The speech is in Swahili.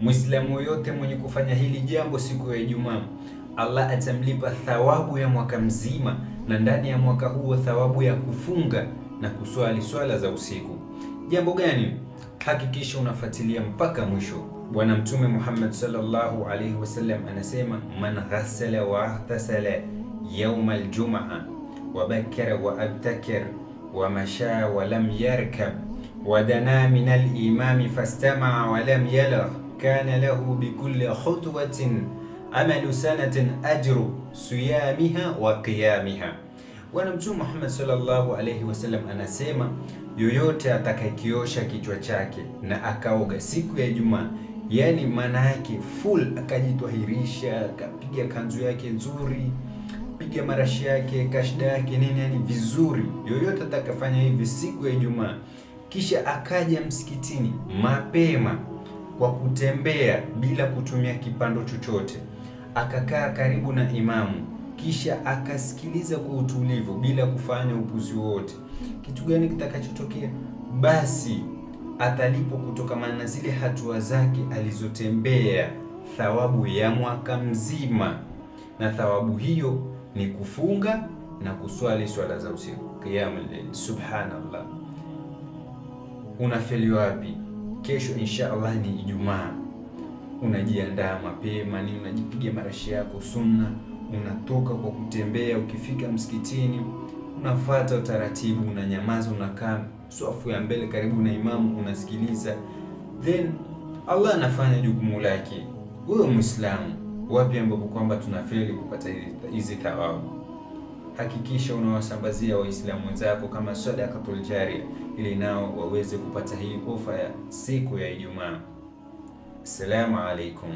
Muislamu yote mwenye kufanya hili jambo siku ya Ijumaa, Allah atamlipa thawabu ya mwaka mzima, na ndani ya mwaka huo thawabu ya kufunga na kuswali swala za usiku. Jambo gani? Hakikisha unafuatilia mpaka mwisho. Bwana Mtume Muhammad sallallahu alaihi wasallam anasema, man ghassala wa ihtasala yawm aljumaa wa bakara wa abtakar wa masha wa lam yarkab wa dana min alimami fastamaa wa lam yalagh kana lahu bikulli khutwatin amalu sanatin ajru siyamiha wa qiyamiha. Bwana Mtume Muhammad sallallahu alaihi wasallam anasema, yoyote atakayekiosha kichwa chake na akaoga siku ya Ijumaa, yani maana yake full, akajitwahirisha, akapiga kanzu yake nzuri, piga marashi yake, kashda yake nini, yani vizuri, yoyote atakafanya hivi siku ya Ijumaa, kisha akaja msikitini mapema kwa kutembea bila kutumia kipando chochote, akakaa karibu na imamu, kisha akasikiliza kwa utulivu bila kufanya upuzi wote, kitu gani kitakachotokea? Basi atalipwa kutokana na zile hatua zake alizotembea thawabu ya mwaka mzima, na thawabu hiyo ni kufunga na kuswali swala za usiku, qiyamul layl. Subhanallah, unafeli wapi? Kesho insha Allah ni Ijumaa, unajiandaa mapema, ni unajipiga marashi yako sunna, unatoka kwa kutembea, ukifika msikitini unafuata utaratibu, unanyamaza, unakaa swafu ya mbele karibu na imamu, unasikiliza, then Allah anafanya jukumu lake. Wewe Muislamu, wapi ambapo kwamba tunafeli kupata hizi thawabu? Hakikisha unawasambazia Waislamu wenzako kama sadaqatul jariya, ili nao waweze kupata hii ofa ya siku ya Ijumaa. Assalamu alaikum.